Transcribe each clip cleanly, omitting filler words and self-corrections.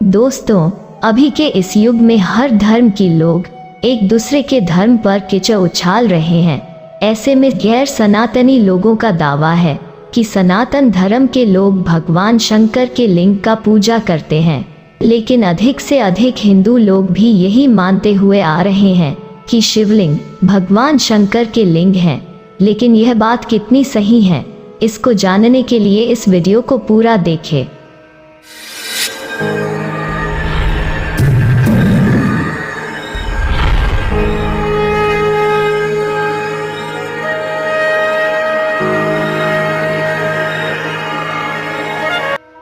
दोस्तों, अभी के इस युग में हर धर्म के लोग एक दूसरे के धर्म पर कीचड़ उछाल रहे हैं। ऐसे में गैर सनातनी लोगों का दावा है कि सनातन धर्म के लोग भगवान शंकर के लिंग का पूजा करते हैं, लेकिन अधिक से अधिक हिंदू लोग भी यही मानते हुए आ रहे हैं कि शिवलिंग भगवान शंकर के लिंग हैं। लेकिन यह बात कितनी सही है, इसको जानने के लिए इस वीडियो को पूरा देखें।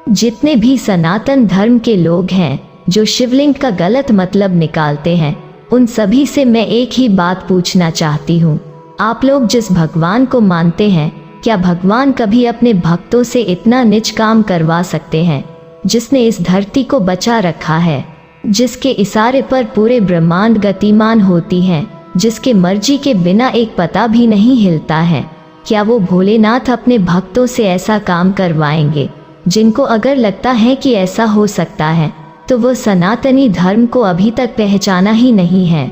जितने भी सनातन धर्म के लोग हैं जो शिवलिंग का गलत मतलब निकालते हैं, उन सभी से मैं एक ही बात पूछना चाहती हूँ। आप लोग जिस भगवान को मानते हैं, क्या भगवान कभी अपने भक्तों से इतना नीच काम करवा सकते हैं? जिसने इस धरती को बचा रखा है, जिसके इशारे पर पूरे ब्रह्मांड गतिमान होती हैं, जिसके मर्जी के बिना एक पता भी नहीं हिलता है, क्या वो भोलेनाथ अपने भक्तों से ऐसा काम करवाएंगे? जिनको अगर लगता है कि ऐसा हो सकता है, तो वो सनातनी धर्म को अभी तक पहचाना ही नहीं है।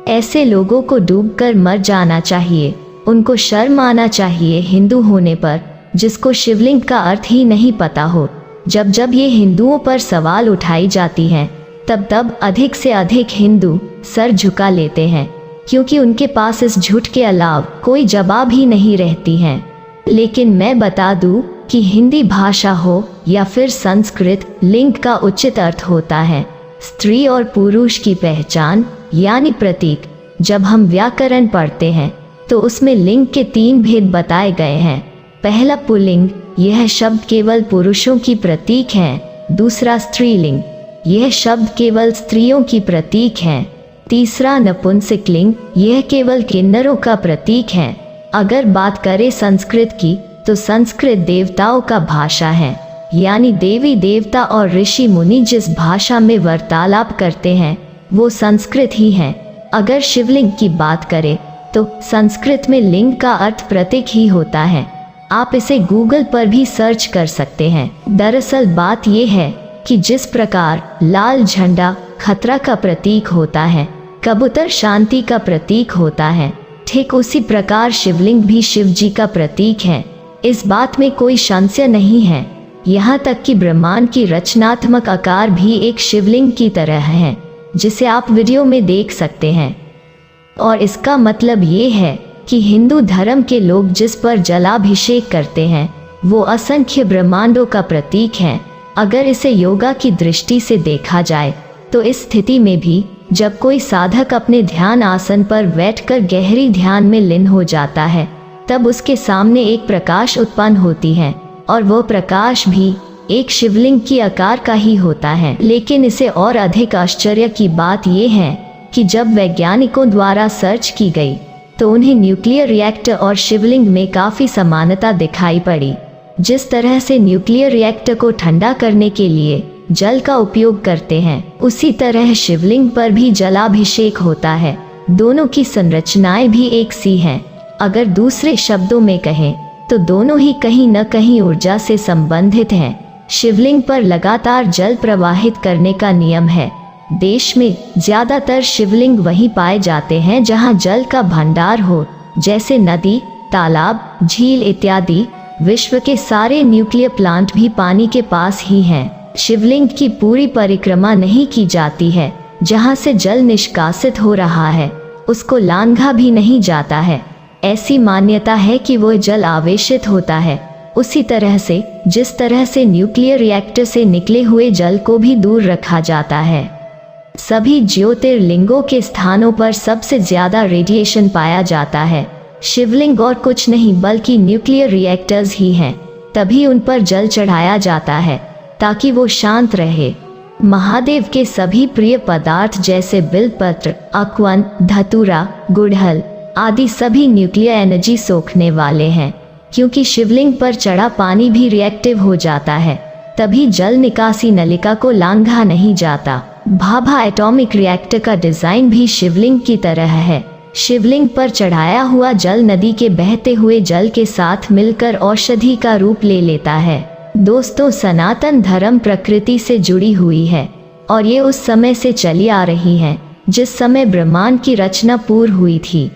ऐसे लोगों को डूबकर मर जाना चाहिए। उनको शर्म आना चाहिए हिंदू होने पर, जिसको शिवलिंग का अर्थ ही नहीं पता हो। जब जब ये हिंदुओं पर सवाल उठाई जाती हैं, तब तब अधिक से अधिक हिंदू सर झुका लेते हैं, क्योंकि उनके पास इस झूठ के अलावा कोई जवाब ही नहीं रहती हैं। लेकिन मैं बता दूं कि हिंदी भाषा हो या फिर संस्कृत, लिंग का उचित अर्थ होता है स्त्री और पुरुष की पहचान यानी प्रतीक। जब हम व्याकरण पढ़ते हैं तो उसमें लिंग के 3 भेद बताए गए हैं। पहला पुल्लिंग, यह शब्द केवल पुरुषों की प्रतीक है। दूसरा स्त्रीलिंग, यह शब्द केवल स्त्रियों की प्रतीक है। तीसरा नपुंसकलिंग, यह केवल किन्नरों का प्रतीक है। अगर बात करें संस्कृत की, तो संस्कृत देवताओं का भाषा है, यानी देवी देवता और ऋषि मुनि जिस भाषा में वार्तालाप करते हैं वो संस्कृत ही है। अगर शिवलिंग की बात करें तो संस्कृत में लिंग का अर्थ प्रतीक ही होता है। आप इसे गूगल पर भी सर्च कर सकते हैं। दरअसल बात यह है कि जिस प्रकार लाल झंडा खतरा का प्रतीक होता है, कबूतर शांति का प्रतीक होता है, ठीक उसी प्रकार शिवलिंग भी शिव जी का प्रतीक है। इस बात में कोई संशय नहीं है। यहाँ तक कि ब्रह्मांड की रचनात्मक आकार भी एक शिवलिंग की तरह है, जिसे आप वीडियो में देख सकते हैं। और इसका मतलब ये है कि हिंदू धर्म के लोग जिस पर जलाभिषेक करते हैं वो असंख्य ब्रह्मांडों का प्रतीक है। अगर इसे योगा की दृष्टि से देखा जाए तो इस स्थिति में भी जब कोई साधक अपने ध्यान आसन पर बैठकर गहरी ध्यान में लीन हो जाता है, तब उसके सामने एक प्रकाश उत्पन्न होती है, और वो प्रकाश भी एक शिवलिंग की आकार का ही होता है। लेकिन इसे और अधिक आश्चर्य की बात यह है कि जब वैज्ञानिकों द्वारा सर्च की गई तो उन्हें न्यूक्लियर रिएक्टर और शिवलिंग में काफ़ी समानता दिखाई पड़ी। जिस तरह से न्यूक्लियर रिएक्टर को ठंडा करने के लिए जल का उपयोग करते हैं, उसी तरह शिवलिंग पर भी जलाभिषेक होता है। दोनों की संरचनाएं भी एक सी हैं। अगर दूसरे शब्दों में कहें तो दोनों ही कहीं न कहीं ऊर्जा से संबंधित हैं। शिवलिंग पर लगातार जल प्रवाहित करने का नियम है। देश में ज्यादातर शिवलिंग वहीं पाए जाते हैं जहां जल का भंडार हो, जैसे नदी, तालाब, झील इत्यादि। विश्व के सारे न्यूक्लियर प्लांट भी पानी के पास ही हैं। शिवलिंग की पूरी परिक्रमा नहीं की जाती है। जहां से जल निष्कासित हो रहा है उसको लांघा भी नहीं जाता है। ऐसी मान्यता है कि वो जल आवेशित होता है। उसी तरह से जिस तरह से न्यूक्लियर रिएक्टर से निकले हुए जल को भी दूर रखा जाता है। सभी ज्योतिर्लिंगों के स्थानों पर सबसे ज्यादा रेडिएशन पाया जाता है। शिवलिंग और कुछ नहीं बल्कि न्यूक्लियर रिएक्टर्स ही हैं। तभी उन पर जल चढ़ाया जाता है ताकि वो शांत रहे। महादेव के सभी प्रिय पदार्थ जैसे बिल्वपत्र, अकवन, धतूरा, गुड़हल आदि सभी न्यूक्लियर एनर्जी सोखने वाले हैं। क्योंकि शिवलिंग पर चढ़ा पानी भी रिएक्टिव हो जाता है, तभी जल निकासी नलिका को लांघा नहीं जाता। भाभा एटॉमिक रिएक्टर का डिजाइन भी शिवलिंग की तरह है। शिवलिंग पर चढ़ाया हुआ जल नदी के बहते हुए जल के साथ मिलकर औषधि का रूप ले लेता है। दोस्तों, सनातन धर्म प्रकृति से जुड़ी हुई है। और ये उस समय से चली आ रही हैं जिस समय ब्रह्मांड की रचना पूर्ण हुई थी।